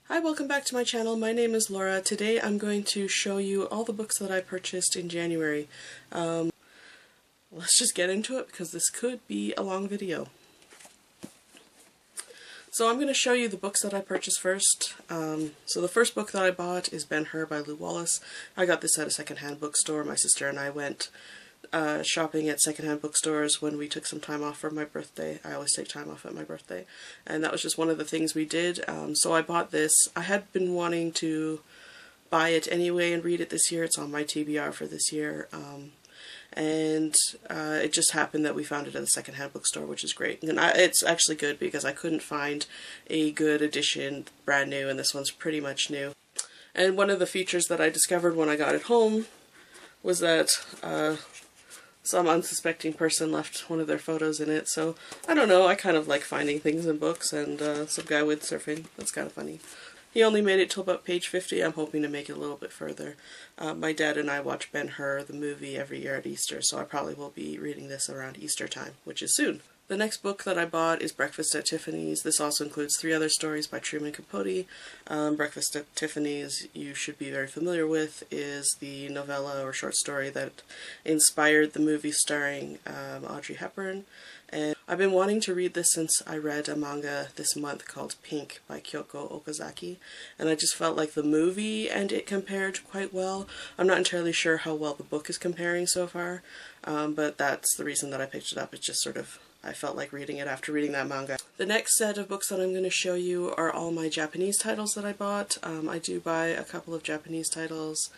Hi, welcome back to my channel. My name is Laura. Today I'm going to show you all the books that I purchased in January. Let's just get into it because this could be a long video. So I'm going to show you the books that I purchased first. So the first book that I bought is Ben-Hur by Lou Wallace. I got this at a secondhand bookstore. My sister and I went shopping at secondhand bookstores when we took some time off for my birthday. I always take time off at my birthday, and that was just one of the things we did. So I bought this. I had been wanting to buy it anyway and read it this year. It's on my TBR for this year, and it just happened that we found it at a secondhand bookstore, which is great. And it's actually good because I couldn't find a good edition brand new, and this one's pretty much new. And one of the features that I discovered when I got it home was that some unsuspecting person left one of their photos in it, so I don't know, I kind of like finding things in books, and some guy windsurfing, that's kind of funny. He only made it till about page 50, I'm hoping to make it a little bit further. My dad and I watch Ben-Hur, the movie, every year at Easter, so I probably will be reading this around Easter time, which is soon. The next book that I bought is Breakfast at Tiffany's. This also includes 3 other stories by Truman Capote. Breakfast at Tiffany's, you should be very familiar with, is the novella or short story that inspired the movie starring Audrey Hepburn. And I've been wanting to read this since I read a manga this month called Pink by Kyoko Okazaki, and I just felt like the movie and it compared quite well. I'm not entirely sure how well the book is comparing so far, but that's the reason that I picked it up. It's just sort of, I felt like reading it after reading that manga. The next set of books that I'm going to show you are all my Japanese titles that I bought. I do buy a couple of Japanese titles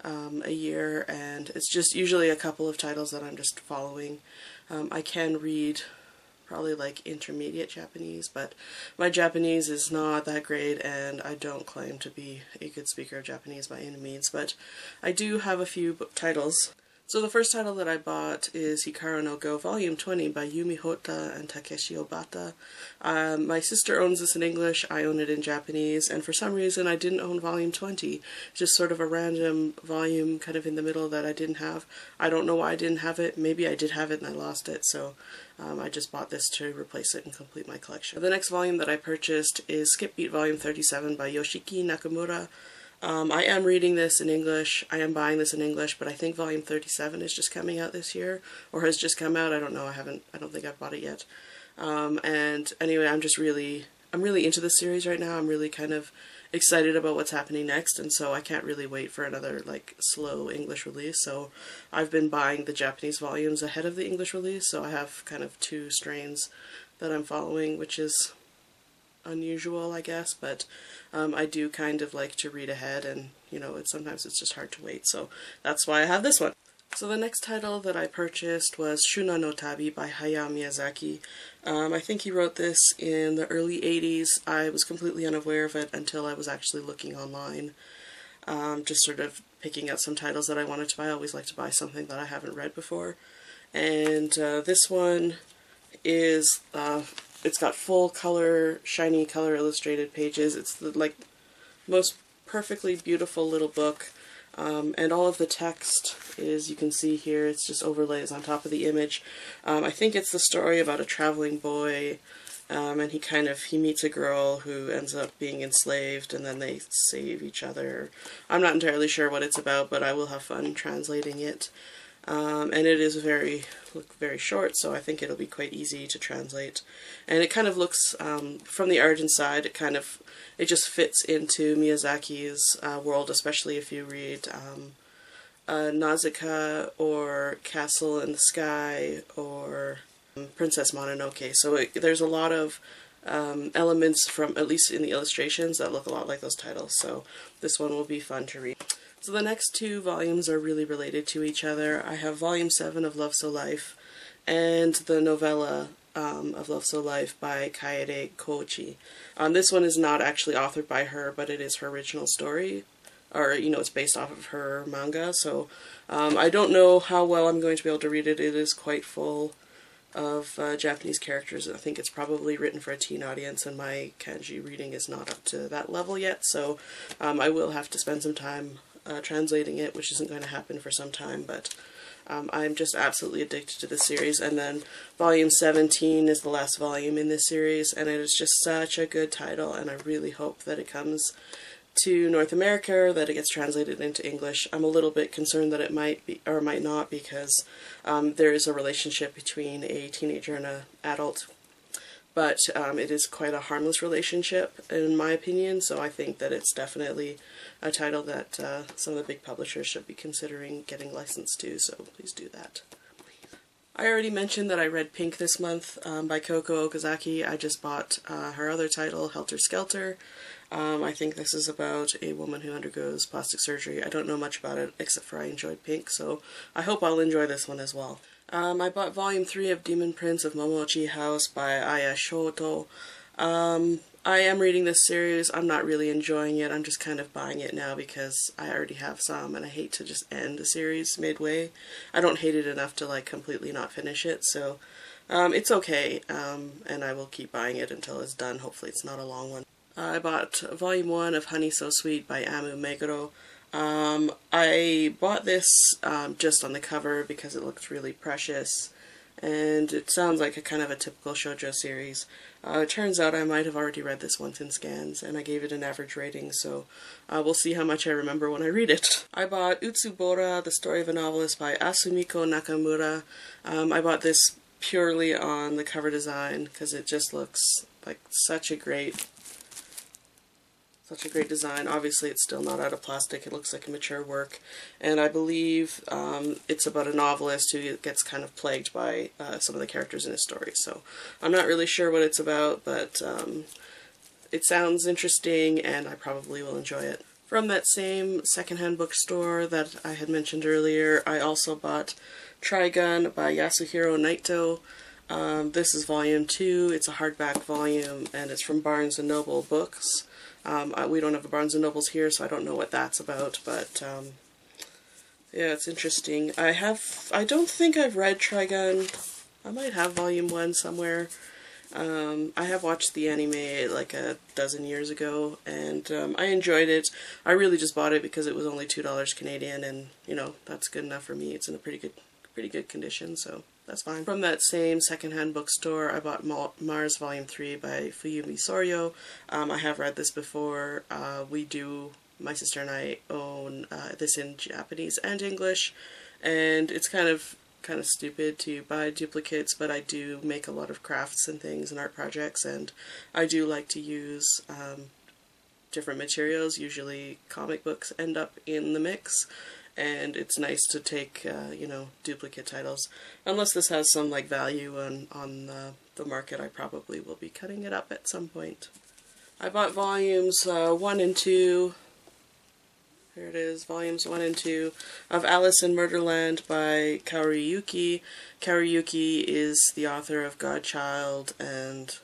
a year, and it's just usually a couple of titles that I'm just following. I can read probably like intermediate Japanese, but my Japanese is not that great, and I don't claim to be a good speaker of Japanese by any means, but I do have a few book titles. So the first title that I bought is Hikaru no Go Volume 20 by Yumi Hotta and Takeshi Obata. My sister owns this in English, I own it in Japanese, and for some reason I didn't own Volume 20. Just sort of a random volume kind of in the middle that I didn't have. I don't know why I didn't have it. Maybe I did have it and I lost it, so I just bought this to replace it and complete my collection. The next volume that I purchased is Skip Beat Volume 37 by Yoshiki Nakamura. I am reading this in English, I am buying this in English, but I think volume 37 is just coming out this year, or has just come out, I don't know, I don't think I've bought it yet. And anyway, I'm really into this series right now. I'm really kind of excited about what's happening next, and so I can't really wait for another, like, slow English release, so I've been buying the Japanese volumes ahead of the English release, so I have kind of 2 strains that I'm following, which is unusual, I guess, but I do kind of like to read ahead, and you know, sometimes it's just hard to wait, so that's why I have this one. So the next title that I purchased was Shuna no Tabi by Hayao Miyazaki. I think he wrote this in the early 80s. I was completely unaware of it until I was actually looking online, just sort of picking out some titles that I wanted to buy. I always like to buy something that I haven't read before, and this one is it's got full color, shiny color illustrated pages. It's the like most perfectly beautiful little book, and all of the text is, you can see here, it's just overlays on top of the image. I think it's the story about a traveling boy, and he meets a girl who ends up being enslaved, and then they save each other. I'm not entirely sure what it's about, but I will have fun translating it. And it is very short, so I think it'll be quite easy to translate. And it kind of looks, from the art inside, it just fits into Miyazaki's world, especially if you read Nausicaa or Castle in the Sky or Princess Mononoke. So there's a lot of elements from, at least in the illustrations, that look a lot like those titles, so this one will be fun to read. So the next 2 volumes are really related to each other. I have Volume 7 of Love So Life and the novella of Love So Life by Kaede Koichi. This one is not actually authored by her, but it is her original story, or, you know, it's based off of her manga, so I don't know how well I'm going to be able to read it. It is quite full of Japanese characters. I think it's probably written for a teen audience, and my kanji reading is not up to that level yet, so I will have to spend some time translating it, which isn't going to happen for some time, but I'm just absolutely addicted to this series, and then volume 17 is the last volume in this series, and it is just such a good title, and I really hope that it comes to North America, or that it gets translated into English. I'm a little bit concerned that it might be, or might not, because there is a relationship between a teenager and an adult, but it is quite a harmless relationship in my opinion, so I think that it's definitely a title that some of the big publishers should be considering getting licensed to, so please do that. I already mentioned that I read Pink this month by Koko Okazaki. I just bought her other title, Helter Skelter. I think this is about a woman who undergoes plastic surgery. I don't know much about it except for I enjoyed Pink, so I hope I'll enjoy this one as well. I bought volume 3 of Demon Prince of Momochi House by Aya Shoto. I am reading this series. I'm not really enjoying it. I'm just kind of buying it now because I already have some and I hate to just end a series midway. I don't hate it enough to like completely not finish it, so it's okay, and I will keep buying it until it's done. Hopefully it's not a long one. I bought volume 1 of Honey So Sweet by Amu Meguro. I bought this just on the cover because it looked really precious, and it sounds like a kind of a typical shoujo series. It turns out I might have already read this once in scans, and I gave it an average rating, so we'll see how much I remember when I read it. I bought Utsubora, The Story of a Novelist by Asumiko Nakamura. I bought this purely on the cover design because it just looks like such a great design. Obviously it's still not out of plastic, it looks like a mature work, and I believe it's about a novelist who gets kind of plagued by some of the characters in his story, so I'm not really sure what it's about, but it sounds interesting and I probably will enjoy it. From that same secondhand bookstore that I had mentioned earlier, I also bought Trigun by Yasuhiro Naito. This is volume 2, it's a hardback volume, and it's from Barnes & Noble Books. We don't have a Barnes & Nobles here, so I don't know what that's about, but yeah, it's interesting. I don't think I've read Trigun. I might have volume 1 somewhere. I have watched the anime like a dozen years ago, and I enjoyed it. I really just bought it because it was only $2 Canadian, and you know, that's good enough for me. It's in a pretty good condition, so that's fine. From that same secondhand bookstore, I bought Mars Volume 3 by Fuyumi Soryo. I have read this before. My sister and I own this in Japanese and English, and it's kind of stupid to buy duplicates, but I do make a lot of crafts and things and art projects, and I do like to use different materials. Usually comic books end up in the mix, and it's nice to take, you know, duplicate titles. Unless this has some like value on the market, I probably will be cutting it up at some point. I bought volumes 1 and 2. Here it is, volumes 1 and 2 of Alice in Murderland by Kaori Yuki. Kaori Yuki is the author of Godchild and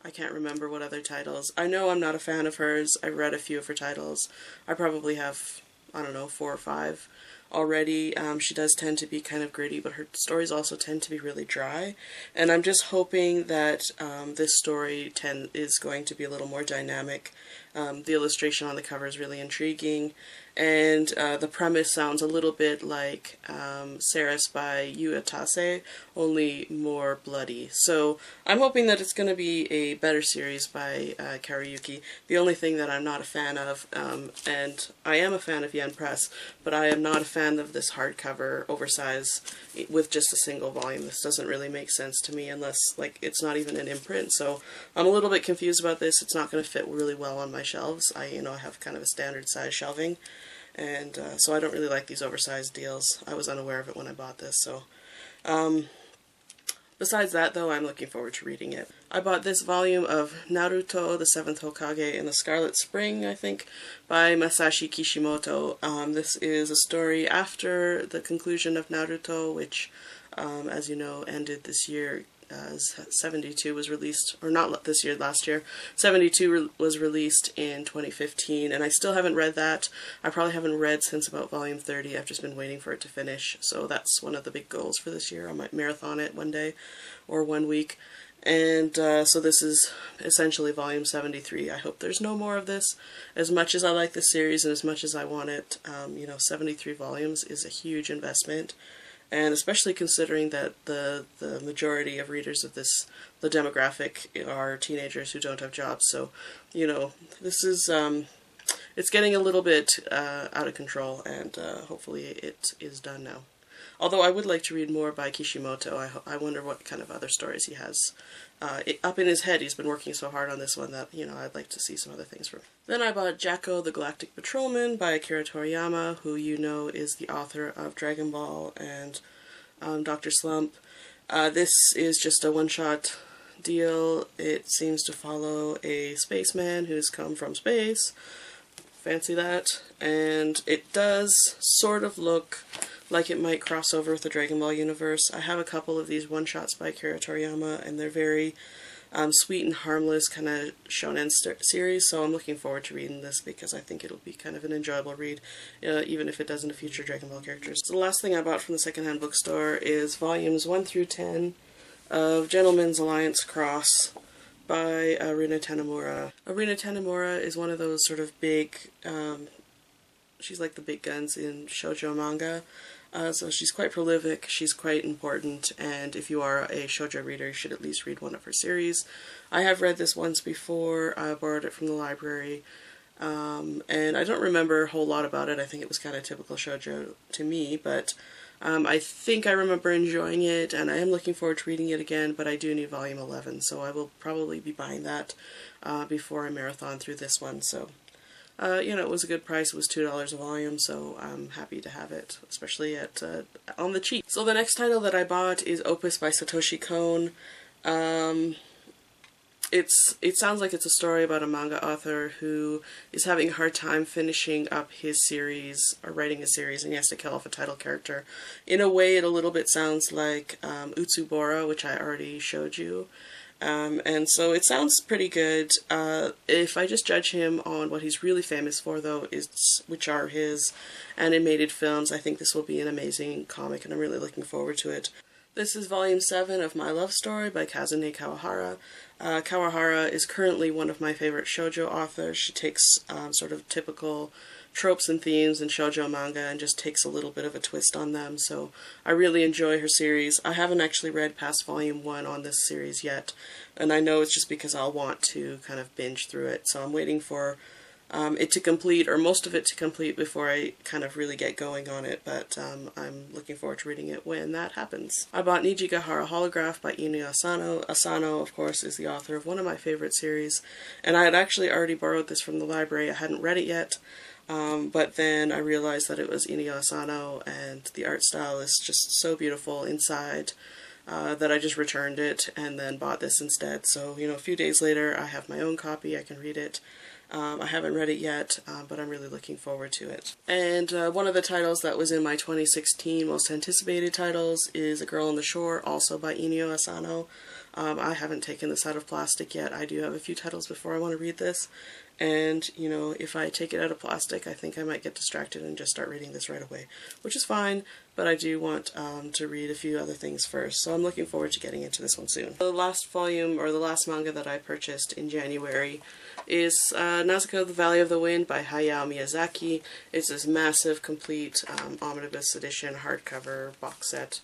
I can't remember what other titles. I know I'm not a fan of hers. I've read a few of her titles. I probably have, I don't know, 4 or 5 already. She does tend to be kind of gritty, but her stories also tend to be really dry. And I'm just hoping that this story is going to be a little more dynamic. The illustration on the cover is really intriguing, and the premise sounds a little bit like Ceres by Uetase, only more bloody. So I'm hoping that it's going to be a better series by Kaori Yuki. The only thing that I'm not a fan of, and I am a fan of Yen Press, but I am not a fan of this hardcover oversize with just a single volume. This doesn't really make sense to me unless, like, it's not even an imprint. So I'm a little bit confused about this. It's not going to fit really well on my shelves. I have kind of a standard size shelving, and so I don't really like these oversized deals. I was unaware of it when I bought this, so besides that though, I'm looking forward to reading it. I bought this volume of Naruto, the 7th Hokage in the Scarlet Spring, I think, by Masashi Kishimoto. This is a story after the conclusion of Naruto, which, as you know, ended this year. 72 was released, or not this year, last year. 72 was released in 2015, and I still haven't read that. I probably haven't read since about volume 30. I've just been waiting for it to finish, so that's one of the big goals for this year. I might marathon it one day or one week. And so this is essentially volume 73. I hope there's no more of this. As much as I like this series and as much as I want it, you know, 73 volumes is a huge investment. And especially considering that the majority of readers of this, the demographic, are teenagers who don't have jobs. So, you know, this is, it's getting a little bit out of control, and hopefully it is done now. Although I would like to read more by Kishimoto. I wonder what kind of other stories he has up in his head. He's been working so hard on this one that, you know, I'd like to see some other things from him. Then I bought Jacko the Galactic Patrolman by Akira Toriyama, who you know is the author of Dragon Ball and Dr. Slump. This is just a one-shot deal. It seems to follow a spaceman who's come from space. Fancy that. And it does sort of look like it might cross over with the Dragon Ball universe. I have a couple of these one-shots by Akira Toriyama, and they're very sweet and harmless kind of shonen series, so I'm looking forward to reading this because I think it'll be kind of an enjoyable read, even if it doesn't feature Dragon Ball characters. So the last thing I bought from the secondhand bookstore is volumes 1 through 10 of Gentleman's Alliance Cross by Rina Tanemura. Rina Tanemura is one of those sort of big, she's like the big guns in shoujo manga. So she's quite prolific, she's quite important, and if you are a shoujo reader, you should at least read one of her series. I have read this once before. I borrowed it from the library, and I don't remember a whole lot about it. I think it was kind of typical shoujo to me, but I think I remember enjoying it, and I am looking forward to reading it again, but I do need volume 11, so I will probably be buying that before I marathon through this one. So you know, it was a good price. It was $2 a volume, so I'm happy to have it, especially at on the cheap. So the next title that I bought is Opus by Satoshi Kon. It sounds like it's a story about a manga author who is having a hard time finishing up his series, or writing a series, and he has to kill off a title character. In a way, it a little bit sounds like Utsubora, which I already showed you. And so it sounds pretty good. If I just judge him on what he's really famous for, though, which are his animated films, I think this will be an amazing comic, and I'm really looking forward to it. This is volume 7 of My Love Story by Kazune Kawahara. Kawahara is currently one of my favorite shoujo authors. She takes sort of typical tropes and themes in shoujo manga and just takes a little bit of a twist on them, so I really enjoy her series. I haven't actually read past volume 1 on this series yet, and I know it's just because I'll want to kind of binge through it, so I'm waiting for it to complete, or most of it to complete, before I kind of really get going on it, but I'm looking forward to reading it when that happens. I bought Nijigahara Holograph by Inu Asano. Asano, of course, is the author of one of my favorite series, and I had actually already borrowed this from the library. I hadn't read it yet, but then I realized that it was Inu Asano, and the art style is just so beautiful inside that I just returned it and then bought this instead. So, you know, a few days later I have my own copy, I can read it. I haven't read it yet, but I'm really looking forward to it. And one of the titles that was in my 2016 most anticipated titles is A Girl on the Shore, also by Inu Asano. I haven't taken this out of plastic yet. I do have a few titles before I want to read this. And, you know, if I take it out of plastic, I think I might get distracted and just start reading this right away, which is fine, but I do want to read a few other things first, so I'm looking forward to getting into this one soon. The last volume, or the last manga that I purchased in January, is Nausicaa the Valley of the Wind by Hayao Miyazaki. It's this massive, complete omnibus edition hardcover box set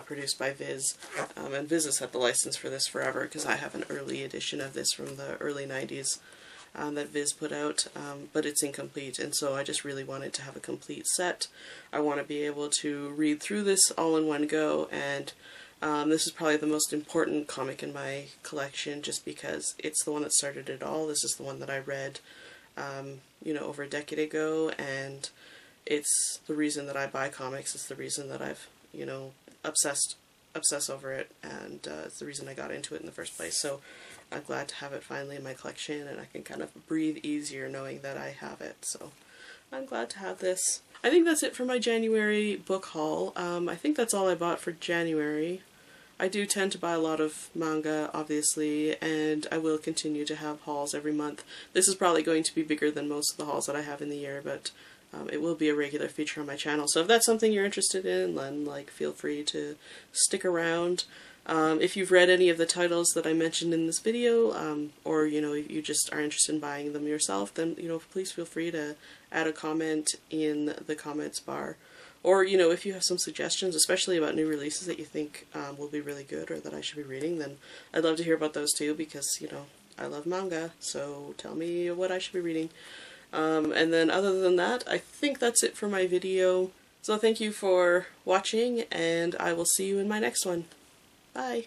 produced by Viz, and Viz has had the license for this forever because I have an early edition of this from the early 90s. That Viz put out, but it's incomplete, and so I just really wanted to have a complete set. I want to be able to read through this all in one go, and this is probably the most important comic in my collection just because it's the one that started it all. This is the one that I read, you know, over a decade ago, and it's the reason that I buy comics. It's the reason that I've, you know, obsess over it, and it's the reason I got into it in the first place. So I'm glad to have it finally in my collection, and I can kind of breathe easier knowing that I have it. So I'm glad to have this. I think that's it for my January book haul. I think that's all I bought for January. I do tend to buy a lot of manga, obviously, and I will continue to have hauls every month. This is probably going to be bigger than most of the hauls that I have in the year, but it will be a regular feature on my channel. So if that's something you're interested in, then feel free to stick around. If you've read any of the titles that I mentioned in this video, or you know, if you just are interested in buying them yourself, then you know, please feel free to add a comment in the comments bar. Or you know, if you have some suggestions, especially about new releases that you think will be really good or that I should be reading, then I'd love to hear about those too, because you know, I love manga, so tell me what I should be reading. And then other than that, I think that's it for my video. So thank you for watching, and I will see you in my next one. Bye!